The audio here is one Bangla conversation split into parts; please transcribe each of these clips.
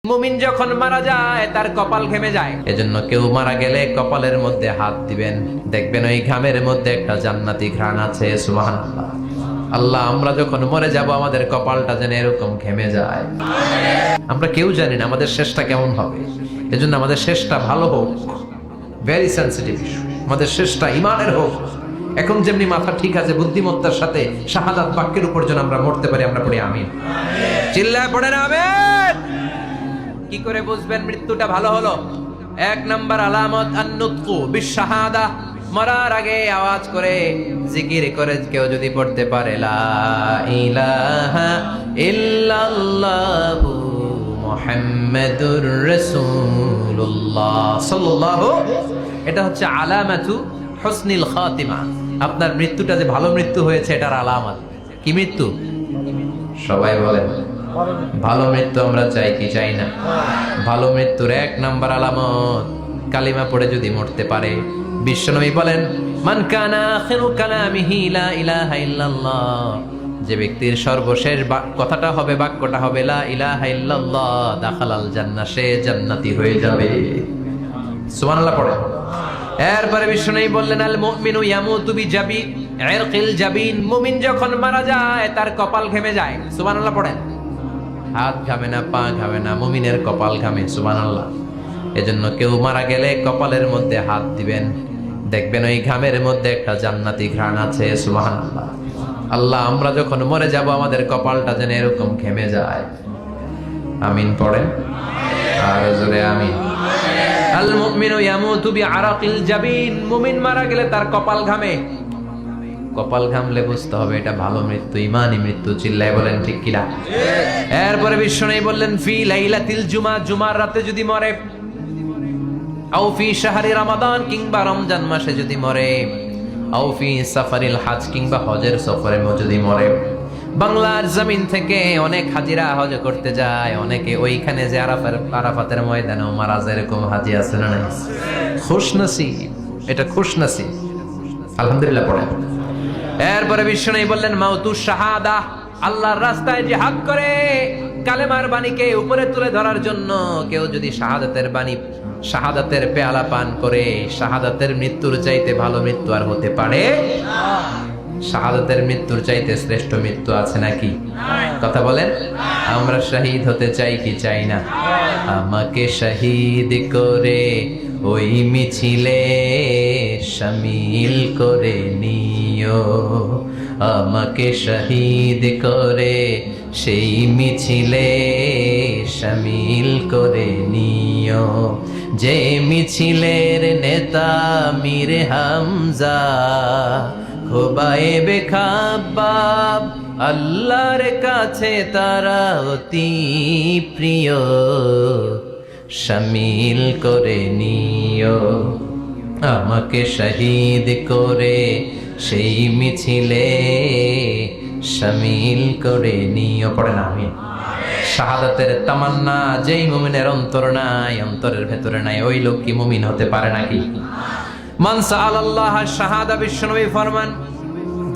মুমিন যখন মারা যায় তার কপাল ঘেমে যায়। এজন্য কেউ মারা গেলে কপালের মধ্যে হাত দিবেন, দেখবেন ওই ঘামের মধ্যে একটা জান্নাতি ঘ্রাণ আছে। সুবহানাল্লাহ। আল্লাহ, আমরা যখন মরে যাব আমাদের কপালটা যেন এরকম ঘেমে যায়। আমরা কেউ জানি না আমাদের শেষটা কেমন হবে, এজন্য আমাদের শেষটা ভালো হোক। Very sensitive issue. আমাদের শেষটা ইমানের হোক। এখন যেমনি মাথা ঠিক আছে, বুদ্ধিমত্তার সাথে শাহাদাত বাক্যের উপর যেন আমরা মরতে পারি, আমরা পড়ি আমিন। চিল্লায় পড়েন আমিন। কি করে বুঝবেন মৃত্যুটা ভালো হলো? এক নাম্বার আলামত আন-নুতকু বিশ-শাহাদা। মরার আগে আওয়াজ করে জিকির করে কেউ যদি পড়তে পারে লা ইলাহা ইল্লাল্লাহু মুহাম্মাদুর রাসূলুল্লাহ সাল্লাল্লাহু, এটা হচ্ছে আলামাতু হুসনিল খাতিমা। আপনার মৃত্যুটা যে ভালো মৃত্যু হয়েছে এটার আলামত। কি মৃত্যু? সবাই বলেন ভালো মৃত্যু আমরা চাই কি চাই না? ভালো মৃত্যুর এক নাম্বার আলামত কালিমা পড়ে যদি মরতে পারে। বিশ্বনবী বলেন, মান কানা আখিরু কালামিহি লা ইলাহা ইল্লাল্লাহ, যে ব্যক্তির সর্বশেষ কথাটা হবে, বাক্যটা হবে লা ইলাহা ইল্লাল্লাহ, দাখালাল জান্নাহ, সে জান্নাতি হয়ে যাবে। সুবহানাল্লাহ পড়ে। এরপরে বিশ্বনবী বললেন, আল মুমিনু ইয়ামুতু বিজাবি ইরকিল জাবিন, মুমিন যখন মারা যায় তার কপাল ঘেমে যায়। সুবহানাল্লাহ পড়েন। হাত ঘামে না, পা ঘামে না, মুমিনের কপাল ঘামে। সুবহানাল্লাহ। এজন্য কেউ মারা গেলে কপালের মধ্যে হাত দিবেন, দেখবেন ওই ঘামের মধ্যে একটা জান্নাতি ঘ্রাণ আছে। সুবহানাল্লাহ। আল্লাহ, আমরা যখন মরে যাব আমাদের কপালটা যেন এরকম ঘেমে যায়। আমিন পড়েন আর জোরে আমিন। আল মুমিনু ইয়ামুতু বিআরাকিল জাবিন, মুমিন মারা গেলে তার কপাল ঘামে। কপাল ঘামলে বুঝতে হবে এটা ভালো মৃত্যু, ইমানি মৃত্যু। চিল্লায় বলেন ঠিক কিনা? এরপরে বিশ্বনবী বললেন, ফি লাইলাতিল জুমা, জুমার রাতে যদি মরে, আও ফি শাহরি রমাদান, কিংবা রমজান মাসে যদি মরে, আও ফি সাফারিল হজ, কিংবা হজের সফরে যদি মরে। বাংলার জমিন থেকে অনেক হাজিরা হজ করতে যায়, অনেকে ওইখানে যে আরাফাতের ময়দানেও মারা যায়, এরকম হাজি আছে না নাই? খুশনসিব, এটা খুশনসিব। আলহামদুলিল্লাহ পড়েন। এরপরে বিশ্বনবী বললেন, মাউতু শাহাদা, আল্লাহর রাস্তায় জিহাদ করে কালেমার বাণীকে উপরে তুলে ধরার জন্য কেউ যদি শাহাদাতের বাণী, শাহাদাতের পেয়ালা পান করে, শাহাদাতের মৃত্যুর চাইতে ভালো মৃত্যু আর হতে পারে? শাহাদাতের মৃত্যুর চাইতে শ্রেষ্ঠ মৃত্যু আছে নাকি? কথা বলেন। আমরা শহীদ হতে চাই কি চাই না? আমাকে শহীদ করে ওই মিছিলে শামিল করে নিও, আমাকে শহীদ করে সেই মিছিলে শামিল করে নিও, যে মিছিলের নেতা মীর হামজা, খোবায়েবে খাব্বাব, আল্লাহর কাছে তারা অতি প্রিয়, শামিল করে নিও, আমাকে শহীদ করে সেই মিছিলে শামিল করে নিও। পড়েন আমিন। শাহাদাতের তামান্না যেই মুমিনের অন্তর নাই, অন্তরের ভেতরে নাই, ওই লোক কি মুমিন হতে পারে নাকি? মান সাআলাল্লাহ শাহাদা, বিশ্বনবী ফরমান,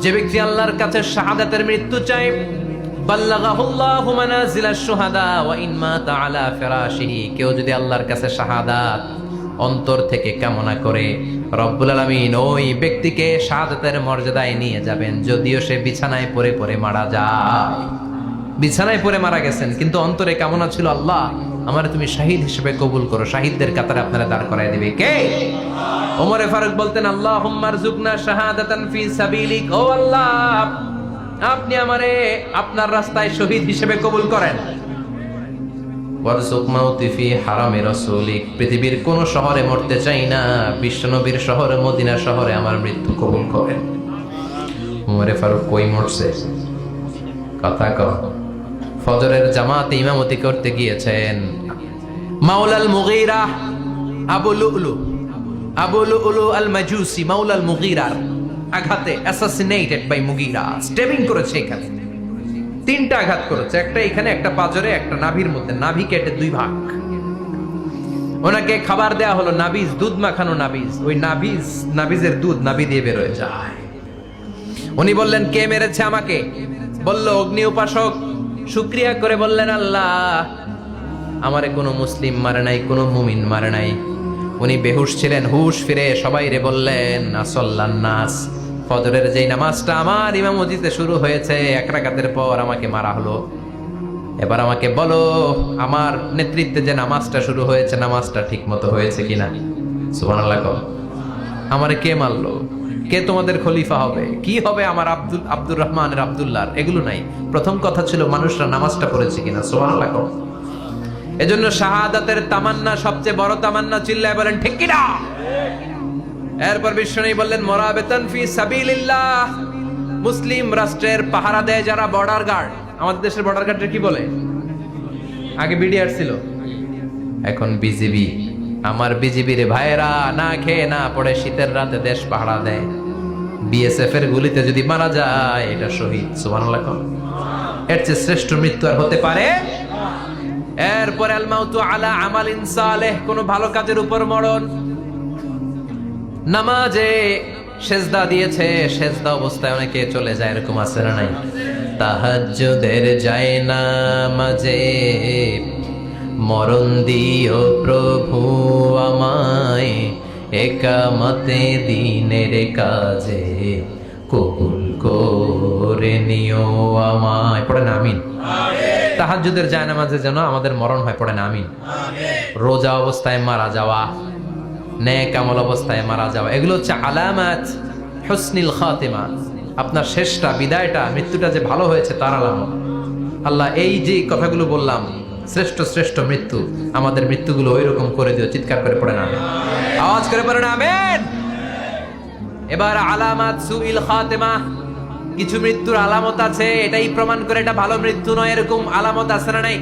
যে ব্যক্তি আল্লাহর কাছে শাহাদাতের মৃত্যু চায়, বাল্লাগাহুল্লাহু মানাজিলাশ শুহাদা ওয়া ইন মাতা আলা ফিরাশিহি, কেউ যদি আল্লাহর কাছে শাহাদাত অন্তর থেকে কামনা করে, রব্বুল আলামিন ওই ব্যক্তিকে শাহাদাতের মর্যাদায় নিয়ে যাবেন, যদিও সে বিছানায় পড়ে পড়ে মারা যায়। বিছানায় পড়ে মারা গেছেন, কিন্তু অন্তরে কামনা ছিল, আল্লাহ আমার তুমি শাহিদ হিসেবে কবুল করো। শাহিদদের কাতারে আপনারা দাঁড় করায় দিবে কে? ওমরে ফারুক বলতেন, আল্লাহুম্মা আরযুকনা শাহাদাতান ফি সাবিলিক, ও আল্লাহ আপনি আমারে আপনার রাস্তায় শহীদ হিসেবে কবুল করেন। ওয়ারযুক মাউতি ফি হারামি রাসূলিক, পৃথিবীর কোন শহরে মরতে চাই না, বিশ্বনবীর শহরে মদিনা শহরে আমার মৃত্যু কবুল করেন। ওমরে ফারুক কই মরছে? কথা কও। ফজরের জামাতে ইমামতি করতে গিয়েছেন মাওলাল মুগীরা, আবু লুলু আল মাজুসি, মাওলাল মুগীরার আঘাতে অ্যাসাসিনেটেড বাই মুগীরা, স্টেবিং করেছে। এখানে তিনটা আঘাত করেছে, একটা এখানে, একটা পাজরে, একটা নাভির মধ্যে, নাভি কেটে দুই ভাগ। ওনাকে খাবার দেয়া হলো নাবিজ, দুধ মাখানো নাবিজ, ওই নাবিজের দুধ নাভি দিয়ে বের হয়ে যায়। উনি বললেন, কে মেরেছে আমাকে? বলল, অগ্নি উপাসক। শুকরিয়া করে বললেন, আল্লাহ আমারে কোনো মুসলিম মারে নাই, কোনো মুমিন মারে নাই। উনি বেহুশ ছিলেন, হুশ ফিরে সবাই রে বললেন, আসল্লান নাস, ফজরের যেই নামাজটা আমার ইমামতিতে শুরু হয়েছে, এক রাকাতের পর আমাকে মারা হলো। এবার আমাকে বলো, আমার নেতৃত্বে যে নামাজটা শুরু হয়েছে, নামাজটা ঠিক মতো হয়েছে কিনা? সুবহানাল্লাহ। আমারে কে মারলো? কে তোমাদের খলিফা হবে? কি হবে আমার আব্দুর রহমানের আব্দুল্লাহর? এগুলো নাই। প্রথম কথা ছিল মানুষরা নামাজটা পড়েছে কিনা। সুবহানাল্লাহ। এজন্য শাহাদাতের তামান্না সবচেয়ে বড় তামান্না। চিল্লায় বলেন ঠিক কিনা? এরপর বিশ্বনবী বললেন, মুরাবিতান ফি সাবিলিল্লাহ, মুসলিম রাষ্ট্রের পাহারা দেয় যারা, বর্ডার গার্ড। আমাদের দেশের বর্ডার গার্ডের কি বলে? আগে বিডিআর ছিল, এখন বিজিবি। আমার বিজিবির ভাইয়েরা না খেয়ে না পড়ে শীতের রাতে দেশ পাহারা দেয়। বিএসএফ এর গুলিতে যদি মারা যায়, এটা শহীদ। সুবহানাল্লাহ। এর চেয়ে শ্রেষ্ঠ মৃত্যু আর হতে পারে? এরপর আল মাউতু আলা আমালিন সালেহ, কোন ভালো কাজের উপর মরণ। নামাজে সেজদা দিয়েছে, সেজদা অবস্থায় অনেকে চলে যায়, এরকম আছে না নাই? তাহাজ্জুদের যায় নামাজে মরণ দিও প্রভু আমায়, একামতে দিনের কাজে কবুল করে নিও আমায়। পড়েন আমিন। তাহাজ্জুদের জায়নামাজে যেন আমাদের মরণ হয়, পড়েন আমিন। রোজা অবস্থায় মারা যাওয়া, নেক আমল অবস্থায় মারা যাওয়া, এগুলো হচ্ছে আলামাত হুসনিল খাতিমা। আপনার শেষটা, বিদায়টা, মৃত্যুটা যে ভালো হয়েছে তার আলামত। আল্লাহ এই যে কথাগুলো বললাম, শ্রেষ্ঠ শ্রেষ্ঠ মৃত্যু, আমাদের মৃত্যুগুলো ওইরকম করে দিও। চিৎকার করে পড়েন আমিন, আওয়াজ করে পড়েন আমিন। এবার আলামাত সুইল খাতিমা, কিছু মৃত্যুর আলামত আছে, এটাই প্রমাণ করে এটা ভালো মৃত্যু নয়, এরকম আলামত আছে না নাই?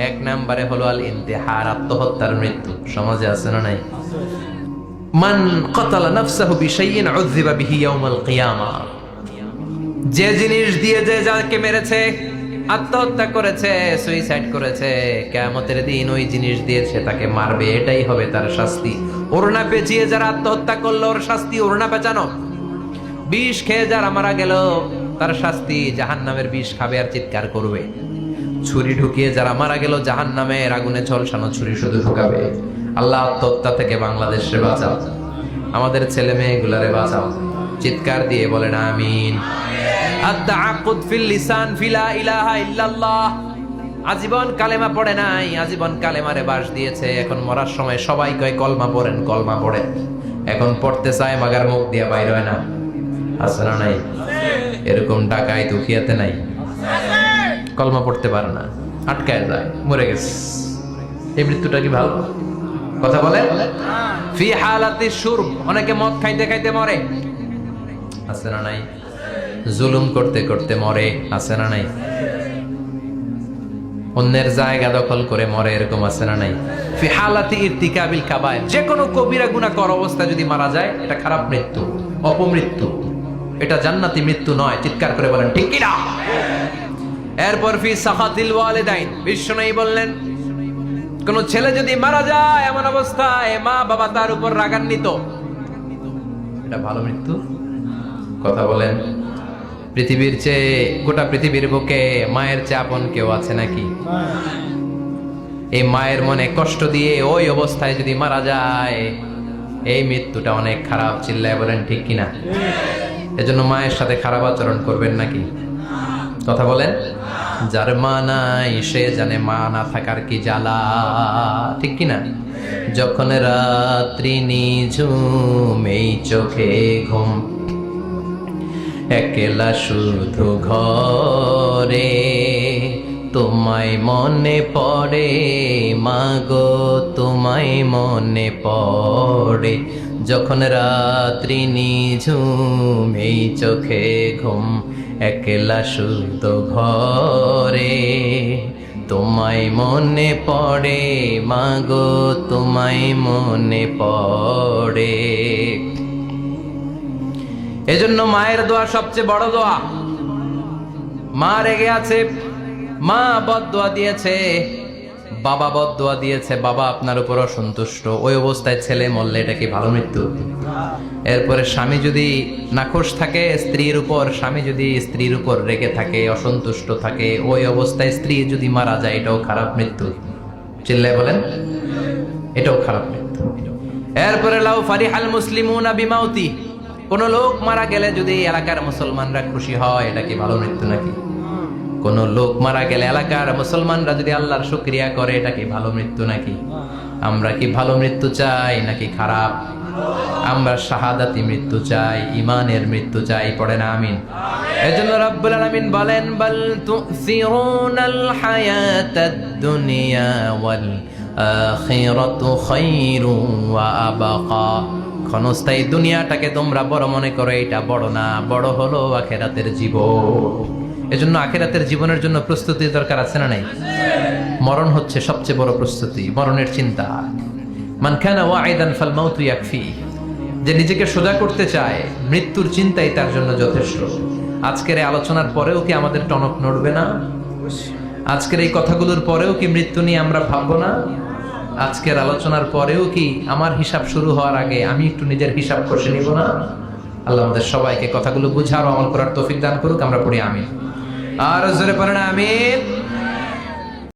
এক নম্বরে হলো আল ইন্তিহার, আত্মহত্যার মৃত্যু। সমাজে আছে না নাই? মান কাতালা নাফসাহু বিশাইইন উযযিবা বিহি ইয়াউমাল কিয়ামা, যে জিনিস দিয়ে যে যাকে মেরেছে, আত্মহত্যা করেছে, সুইসাইড করেছে, কিয়ামতের দিন ওই জিনিস দিয়েছে তাকে মারবে, এটাই হবে তার শাস্তি। ওড়না পেঁচিয়ে যারা আত্মহত্যা করলো, ওর শাস্তি ওড়না পেঁচানো। বিষ খেয়ে যারা মারা গেল, তার শাস্তি জাহান্নামের বিষ খাবে আর চিৎকার করবে। ছুরি ঢুকিয়ে যারা মারা গেল, জাহান্নামের আগুনে ঝলসানো ছুরি শুধু ঢুকাবে। আল্লাহ আত্মহত্যা থেকে বাংলাদেশে বাঁচাও, আমাদের ছেলে মেয়েগুলারে বাঁচাও। চিৎকার দিয়ে বলেন আমিন। আত-তাআক্কুদ ফিল লিসান ফিলা ইলাহা ইল্লাল্লাহ, আজীবন কালেমা পড়ে নাই, আজীবন কালেমারে বাস দিয়েছে, এখন মরার সময় সবাই কয় কলমা পড়েন, কলমা পড়েন। এখন পড়তে চায়, মাগার মুখ দিয়ে বাইর হয় না। আছে না নাই? এরকম ডাকায় দুখিয়াতে নাই, কলমা পড়তে পারে না, আটকায় যায়, মরে গেছে। এই মৃত্যুটা কি ভালো? কথা বলেন। ফি হালাতি শুরব, অনেকে মদ খাইতে খাইতে মরে। আছে না নাই? জুলুম করতে করতে মরে। আছে না নাই? অন্যের জায়গা দখল করে মরে, এরকম আছে না নাই? ফি হালাতি ইরতিকাবিল কাবায়ের, যে কোনো কবিরা গুনাহ কর অবস্থায় যদি মারা যায়, এটা খারাপ মৃত্যু, অপমৃত্যু, এটা জান্নাতি মৃত্যু নয়। চিৎকার করে বলেন ঠিক কি না? এরপর ফি সাখাতিল ওয়ালিদাইন, বিশ্বনবী বললেন, কোন ছেলে যদি মারা যায় এমন অবস্থায় মা বাবা তার উপর রাগান্বিত, এটা ভালো মৃত্যু? কথা বলেন। পৃথিবীর চেয়ে, গোটা পৃথিবীর বুকে মায়ের চেয়ে আপন কেউ আছে নাকি? এই মায়ের মনে কষ্ট দিয়ে ওই অবস্থায় যদি মারা যায়, এই মৃত্যুটা অনেক খারাপ। চিল্লায় বলেন ঠিক কিনা? এজন্য মায়ের সাথে খারাপ আচরণ করবেন নাকি? কথা বলেন। যার মা নাই সে জানে মা না থাকার কি জ্বালা, ঠিক কিনা? যখন রাত্রি নিঝুম, এই চোখে ঘুম, একলা শুধু ঘরে, তোমায় মনে পড়ে মাগো, তোমায় মনে পড়ে। যখন রাত্রি নিঝুম, এই চোখে ঘুম, একলা শুধু ঘরে, তোমায় মনে পড়ে মাগো, তোমায় মনে পড়ে। এজন্য মায়ের দোয়া সবচেয়ে বড় দোয়া। মা রেগে আছে, মা বদদোয়া দিয়েছে, বাবা বদদোয়া দিয়েছে, বাবা আপনার উপর অসন্তুষ্ট, ওই অবস্থায় ছেলে মরলে এটা কি ভালো মৃত্যু? এরপরে স্বামী যদি নাখোশ থাকে স্ত্রীর উপর, স্বামী যদি স্ত্রীর উপর রেগে থাকে, অসন্তুষ্ট থাকে, ওই অবস্থায় স্ত্রী যদি মারা যায়, এটাও খারাপ মৃত্যু। চিল্লায় বলেন, এটাও খারাপ মৃত্যু। এরপরে লাউ ফারিহাল মুসলিমুনা বিমাউতি, কোন লোক মারা গেলে যদি এলাকার মুসলমানরা খুশি হয়, এটা কি ভালো মৃত্যু নাকি? কোন লোক মারা গেলে এলাকার মুসলমানরা যদি আল্লাহর শুকরিয়া করে, এটা কি ভালো মৃত্যু নাকি? আমরা কি ভালো মৃত্যু চাই নাকি খারাপ? আমরা শাহাদাতি মৃত্যু চাই, ইমানের মৃত্যু চাই। পড়েন আমিন। এজন্য রাব্বুল আলামিন বলেন, বাল তুসিরুনাল হায়াতাদ দুনিয়া ওয়াল আখিরাতু খায়রুন ওয়া আবাকা। ক্ষণস্থায়ী দুনিয়াটাকে তোমরা বড় মনে করো, এটা বড় না, বড় হলো আখিরাতের জীবন। এজন্য আখিরাতের জীবনের জন্য প্রস্তুতির দরকার আছে না নাই? মরণ হচ্ছে সবচেয়ে বড় প্রস্তুতি, মরণের চিন্তা। মান কানা ওয়াইদান ফাল মাউতু ইয়াকফি, যে নিজেকে সোজা করতে চায়, মৃত্যুর চিন্তাই তার জন্য যথেষ্ট। আজকের এই আলোচনার পরেও কি আমাদের টনক নড়বে না? আজকের এই কথাগুলোর পরেও কি মৃত্যু নিয়ে আমরা ভাববো না? আজকের আলোচনার পরেও কি আমার হিসাব শুরু হওয়ার আগে আমি একটু নিজের হিসাব কষে নিব না? আল্লাহ আমাদের সবাইকে কথাগুলো বুঝার ও আমল করার তৌফিক দান করুক। আমরা পড়ি আমিন। আর জোরে পড়েন আমিন।